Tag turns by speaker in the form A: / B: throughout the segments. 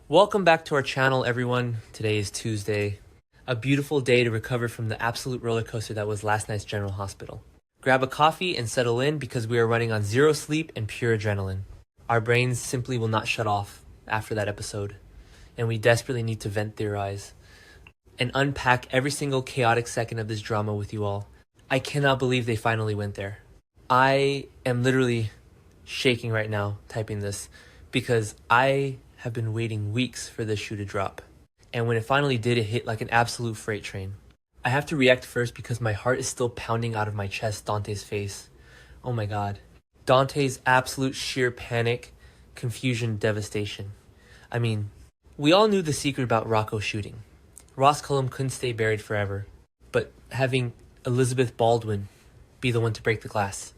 A: Welcome back to our channel, everyone. Today is Tuesday, a beautiful day to recover from the absolute roller coaster that was last night's General Hospital. Grab a coffee and settle in because we are running on zero sleep and pure adrenaline. Our brains simply will not shut off after that episode, and we desperately need to vent, theorize, and unpack every single chaotic second of this drama with you all. I cannot believe they finally went there. I am literally shaking right now typing this because I have been waiting weeks for this shoe to drop. And when it finally did, it hit like an absolute freight train. I have to react first because my heart is still pounding out of my chest. Dante's face. Oh my god. Dante's absolute sheer panic, confusion, devastation. I mean, we all knew the secret about Rocco shooting. Ross Cullum couldn't stay buried forever, but having Elizabeth Baldwin be the one to break the glass.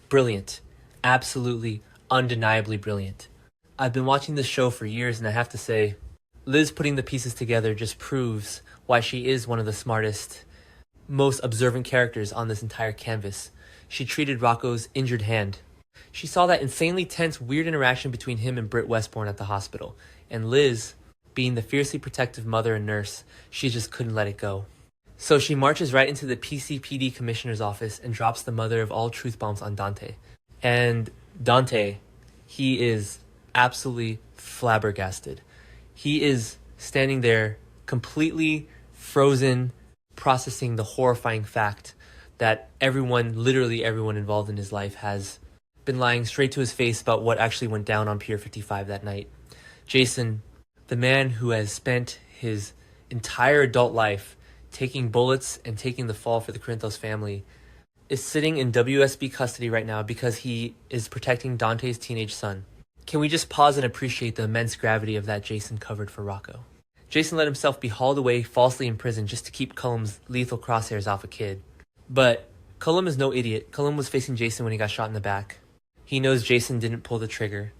A: Brilliant. Absolutely, undeniably brilliant. I've been watching this show for years, and I have to say, Liz putting the pieces together just proves why she is one of the smartest, most observant characters on this entire canvas. She treated Rocco's injured hand. She saw that insanely tense, weird interaction between him and Britt Westbourne at the hospital, and Liz, being the fiercely protective mother and nurse, she just couldn't let it go. So she marches right into the PCPD commissioner's office and drops the mother of all truth bombs on Dante. And Dante, he is absolutely flabbergasted. He is standing there completely frozen, processing the horrifying fact that everyone, literally everyone involved in his life has been lying straight to his face about what actually went down on Pier 55 that night. Jason, the man who has spent his entire adult life taking bullets and taking the fall for the Corinthos family, is sitting in WSB custody right now because he is protecting Dante's teenage son. Can we just pause and appreciate the immense gravity of that Jason covered for Rocco? Jason let himself be hauled away, falsely imprisoned, just to keep Cullum's lethal crosshairs off a kid. But Cullum is no idiot. Cullum was facing Jason when he got shot in the back. He knows Jason didn't pull the trigger.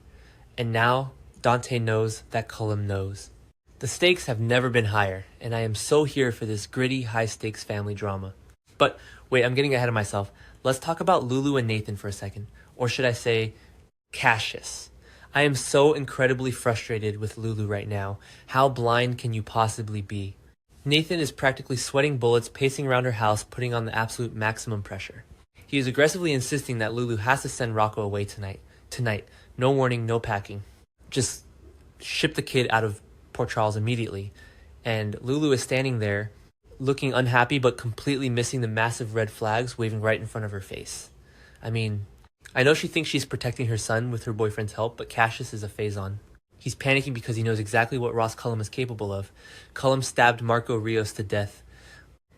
A: And now Dante knows that Cullum knows. The stakes have never been higher, and I am so here for this gritty, high-stakes family drama. But wait, I'm getting ahead of myself. Let's talk about Lulu and Nathan for a second. Or should I say, Cassius. I am so incredibly frustrated with Lulu right now. How blind can you possibly be? Nathan is practically sweating bullets, pacing around her house, putting on the absolute maximum pressure. He is aggressively insisting that Lulu has to send Rocco away tonight. Tonight. No warning, no packing. Just ship the kid out of Port Charles immediately. And Lulu is standing there, looking unhappy but completely missing the massive red flags waving right in front of her face. I mean, I know she thinks she's protecting her son with her boyfriend's help, but Cassius is a phase-on. He's panicking because he knows exactly what Ross Cullum is capable of. Cullum stabbed Marco Rios to death.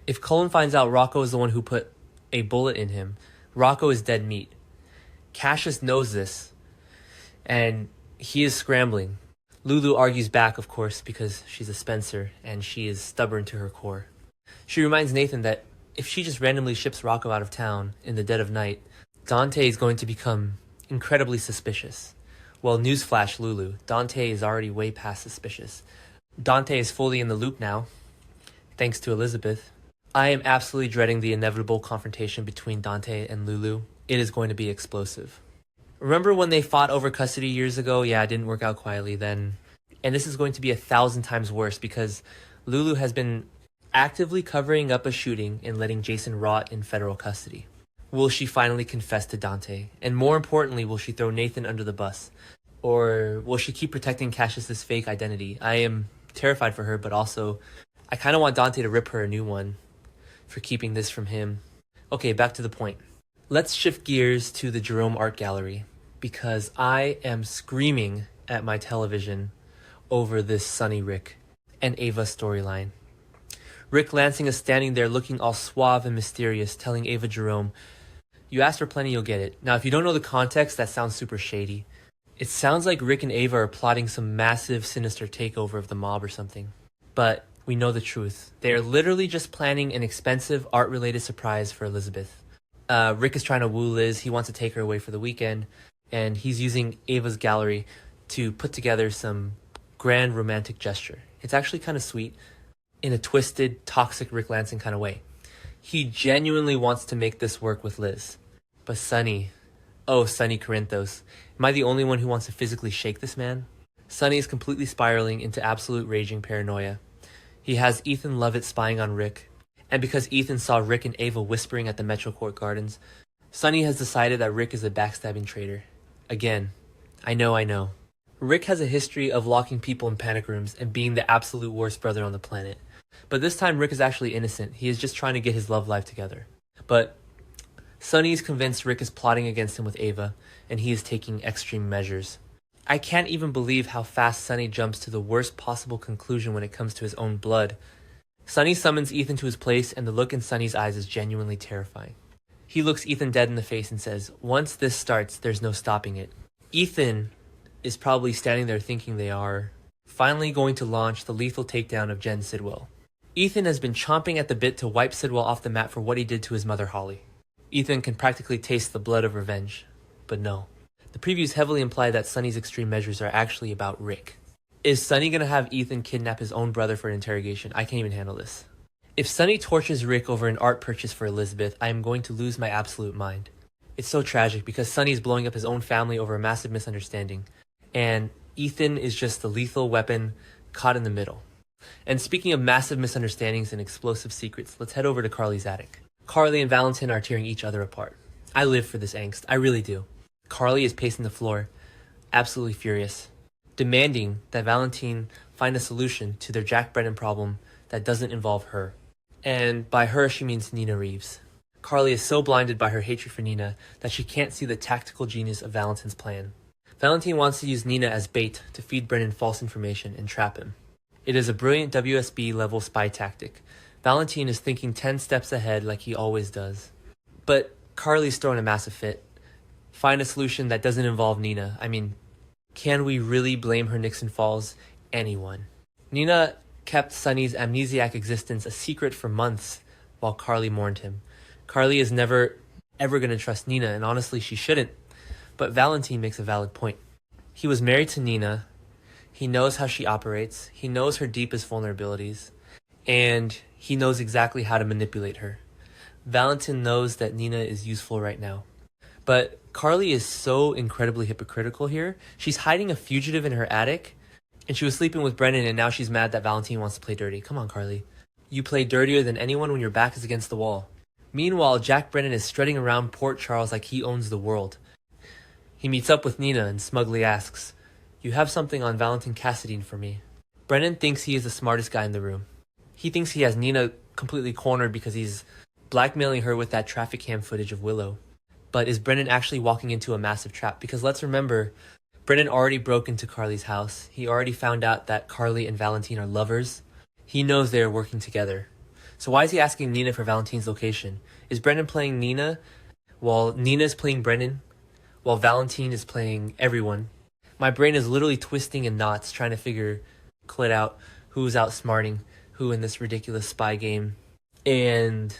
A: If Cullum finds out Rocco is the one who put a bullet in him, Rocco is dead meat. Cassius knows this, and he is scrambling. Lulu argues back, of course, because she's a Spencer, and she is stubborn to her core. She reminds Nathan that if she just randomly ships Rocco out of town in the dead of night, Dante is going to become incredibly suspicious. Well, newsflash, Lulu. Dante is already way past suspicious. Dante is fully in the loop now, thanks to Elizabeth. I am absolutely dreading the inevitable confrontation between Dante and Lulu. It is going to be explosive. Remember when they fought over custody years ago? Yeah, it didn't work out quietly then. And this is going to be 1,000 times worse because Lulu has been actively covering up a shooting and letting Jason rot in federal custody. Will she finally confess to Dante? And more importantly, will she throw Nathan under the bus? Or will she keep protecting Cassius's fake identity? I am terrified for her, but also I kind of want Dante to rip her a new one for keeping this from him. Okay, back to the point. Let's shift gears to the Jerome Art Gallery because I am screaming at my television over this Sonny Rick and Ava storyline. Rick Lansing is standing there looking all suave and mysterious, telling Ava Jerome, "You ask for plenty, you'll get it." Now, if you don't know the context, that sounds super shady. It sounds like Rick and Ava are plotting some massive, sinister takeover of the mob or something. But we know the truth. They are literally just planning an expensive, art-related surprise for Elizabeth. Rick is trying to woo Liz. He wants to take her away for the weekend. And he's using Ava's gallery to put together some grand romantic gesture. It's actually kind of sweet in a twisted, toxic Rick Lansing kind of way. He genuinely wants to make this work with Liz. But Sonny, oh Sonny Corinthos, am I the only one who wants to physically shake this man? Sonny is completely spiraling into absolute raging paranoia. He has Ethan Lovett spying on Rick, and because Ethan saw Rick and Ava whispering at the Metro Court Gardens, Sonny has decided that Rick is a backstabbing traitor. Again, I know. Rick has a history of locking people in panic rooms and being the absolute worst brother on the planet. But this time Rick is actually innocent. He is just trying to get his love life together. But Sonny is convinced Rick is plotting against him with Ava, and he is taking extreme measures. I can't even believe how fast Sonny jumps to the worst possible conclusion when it comes to his own blood. Sonny summons Ethan to his place, and the look in Sonny's eyes is genuinely terrifying. He looks Ethan dead in the face and says, "Once this starts, there's no stopping it." Ethan is probably standing there thinking they are finally going to launch the lethal takedown of Jen Sidwell. Ethan has been chomping at the bit to wipe Sidwell off the map for what he did to his mother Holly. Ethan can practically taste the blood of revenge. But no. The previews heavily imply that Sonny's extreme measures are actually about Rick. Is Sonny gonna have Ethan kidnap his own brother for an interrogation? I can't even handle this. If Sonny tortures Rick over an art purchase for Elizabeth, I am going to lose my absolute mind. It's so tragic because Sonny is blowing up his own family over a massive misunderstanding, and Ethan is just the lethal weapon caught in the middle. And speaking of massive misunderstandings and explosive secrets, let's head over to Carly's attic. Carly and Valentin are tearing each other apart. I live for this angst, I really do. Carly is pacing the floor, absolutely furious, demanding that Valentin find a solution to their Jack Brennan problem that doesn't involve her. And by her, she means Nina Reeves. Carly is so blinded by her hatred for Nina that she can't see the tactical genius of Valentin's plan. Valentin wants to use Nina as bait to feed Brennan false information and trap him. It is a brilliant WSB-level spy tactic. Valentin is thinking 10 steps ahead like he always does. But Carly's throwing a massive fit. Find a solution that doesn't involve Nina. I mean, can we really blame her Nixon Falls? Anyone. Nina kept Sonny's amnesiac existence a secret for months while Carly mourned him. Carly is never, ever going to trust Nina, and honestly, she shouldn't. But Valentin makes a valid point. He was married to Nina. He knows how she operates. He knows her deepest vulnerabilities. And he knows exactly how to manipulate her. Valentin knows that Nina is useful right now. But Carly is so incredibly hypocritical here. She's hiding a fugitive in her attic, and she was sleeping with Brennan, and now she's mad that Valentin wants to play dirty. Come on, Carly. You play dirtier than anyone when your back is against the wall. Meanwhile, Jack Brennan is strutting around Port Charles like he owns the world. He meets up with Nina and smugly asks, "You have something on Valentin Cassadine for me." Brennan thinks he is the smartest guy in the room. He thinks he has Nina completely cornered because he's blackmailing her with that traffic cam footage of Willow. But is Brennan actually walking into a massive trap? Because let's remember, Brennan already broke into Carly's house. He already found out that Carly and Valentin are lovers. He knows they are working together. So why is he asking Nina for Valentin's location? Is Brennan playing Nina while Nina is playing Brennan? While Valentin is playing everyone? My brain is literally twisting in knots trying to figure out who's outsmarting who in this ridiculous spy game. And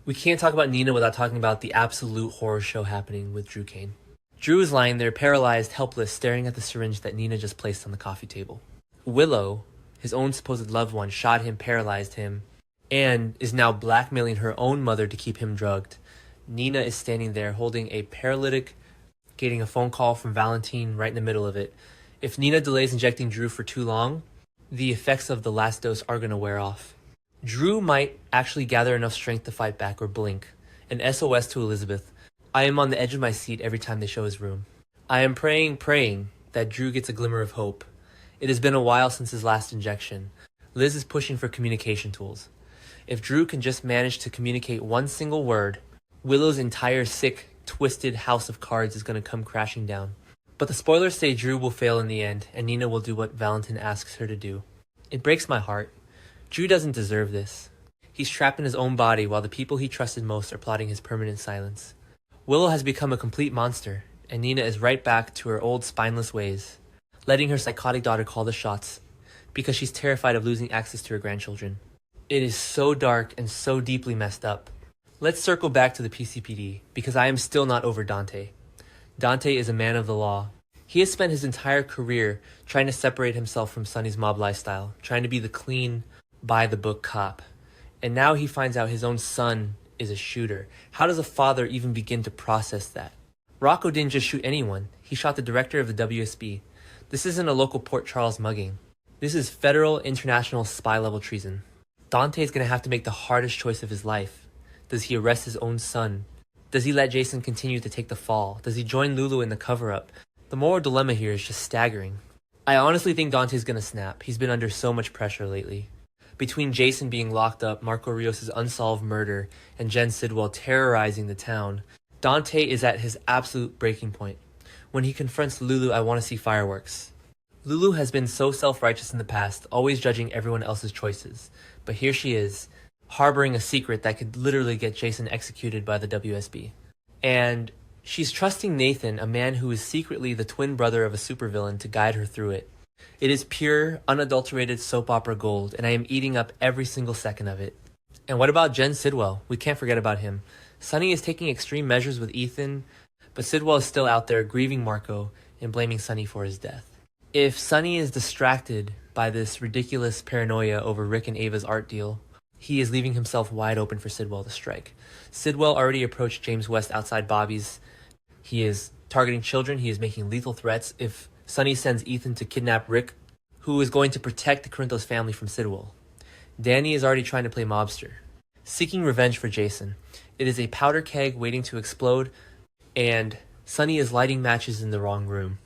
A: we can't talk about Nina without talking about the absolute horror show happening with Drew Kane. Drew is lying there, paralyzed, helpless, staring at the syringe that Nina just placed on the coffee table. Willow, his own supposed loved one, shot him, paralyzed him, and is now blackmailing her own mother to keep him drugged. Nina is standing there holding a paralytic, getting a phone call from Valentin right in the middle of it. If Nina delays injecting Drew for too long, the effects of the last dose are going to wear off. Drew might actually gather enough strength to fight back or blink. An SOS to Elizabeth. I am on the edge of my seat every time they show his room. I am praying that Drew gets a glimmer of hope. It has been a while since his last injection. Liz is pushing for communication tools. If Drew can just manage to communicate one single word, Willow's entire sick, twisted house of cards is going to come crashing down. But the spoilers say Drew will fail in the end, and Nina will do what Valentin asks her to do. It breaks my heart. Drew doesn't deserve this. He's trapped in his own body while the people he trusted most are plotting his permanent silence. Willow has become a complete monster, and Nina is right back to her old spineless ways, letting her psychotic daughter call the shots because she's terrified of losing access to her grandchildren. It is so dark and so deeply messed up. Let's circle back to the PCPD, because I am still not over Dante. Dante is a man of the law. He has spent his entire career trying to separate himself from Sonny's mob lifestyle, trying to be the clean, by-the-book cop. And now he finds out his own son is a shooter. How does a father even begin to process that? Rocco didn't just shoot anyone. He shot the director of the WSB. This isn't a local Port Charles mugging. This is federal international spy level treason. Dante's gonna have to make the hardest choice of his life. Does he arrest his own son? Does he let Jason continue to take the fall? Does he join Lulu in the cover-up? The moral dilemma here is just staggering. I honestly think Dante's gonna snap. He's been under so much pressure lately. Between Jason being locked up, Marco Rios' unsolved murder, and Jen Sidwell terrorizing the town, Dante is at his absolute breaking point. When he confronts Lulu, I want to see fireworks. Lulu has been so self-righteous in the past, always judging everyone else's choices. But here she is, harboring a secret that could literally get Jason executed by the WSB. And she's trusting Nathan, a man who is secretly the twin brother of a supervillain, to guide her through it. It is pure, unadulterated soap opera gold, and I am eating up every single second of it. And what about Jen Sidwell? We can't forget about him. Sonny is taking extreme measures with Ethan, but Sidwell is still out there grieving Marco and blaming Sonny for his death. If Sonny is distracted by this ridiculous paranoia over Rick and Ava's art deal, he is leaving himself wide open for Sidwell to strike. Sidwell already approached James West outside Bobby's. He is targeting children. He is making lethal threats. If Sonny sends Ethan to kidnap Rick, who is going to protect the Corinthos family from Sidwell. Danny is already trying to play mobster, seeking revenge for Jason. It is a powder keg waiting to explode, and Sonny is lighting matches in the wrong room.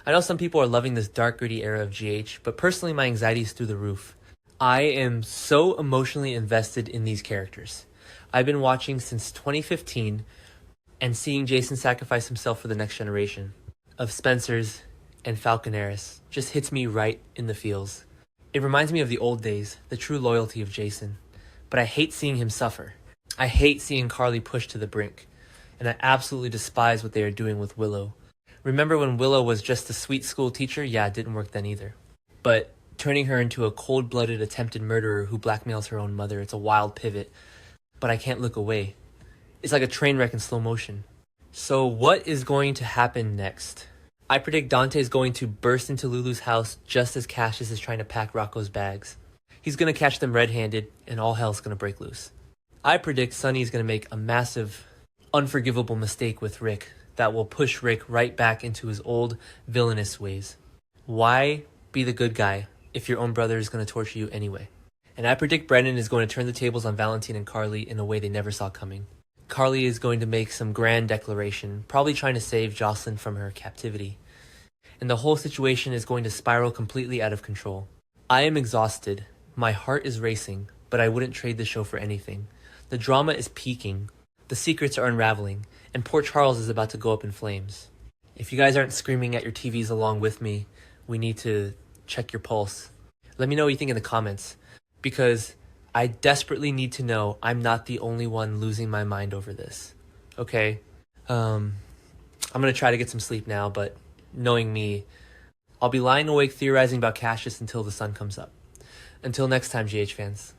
A: I know some people are loving this dark, gritty era of GH, but personally my anxiety is through the roof. I am so emotionally invested in these characters. I've been watching since 2015, and seeing Jason sacrifice himself for the next generation of Spencers and Falconeris just hits me right in the feels. It reminds me of the old days, the true loyalty of Jason. But I hate seeing him suffer. I hate seeing Carly pushed to the brink. And I absolutely despise what they are doing with Willow. Remember when Willow was just a sweet school teacher? Yeah, it didn't work then either. But turning her into a cold-blooded attempted murderer who blackmails her own mother, it's a wild pivot. But I can't look away. It's like a train wreck in slow motion. So what is going to happen next? I predict Dante is going to burst into Lulu's house just as Cassius is trying to pack Rocco's bags. He's going to catch them red-handed, and all hell's going to break loose. I predict Sonny is going to make a massive, unforgivable mistake with Rick that will push Rick right back into his old villainous ways. Why be the good guy if your own brother is going to torture you anyway? And I predict Brennan is going to turn the tables on Valentine and Carly in a way they never saw coming. Carly is going to make some grand declaration, probably trying to save Jocelyn from her captivity. And the whole situation is going to spiral completely out of control. I am exhausted. My heart is racing, but I wouldn't trade this show for anything. The drama is peaking. The secrets are unraveling, and Port Charles is about to go up in flames. If you guys aren't screaming at your TVs along with me, we need to check your pulse. Let me know what you think in the comments, because I desperately need to know I'm not the only one losing my mind over this. Okay? I'm going to try to get some sleep now, but knowing me, I'll be lying awake theorizing about Cassius until the sun comes up. Until next time, GH fans.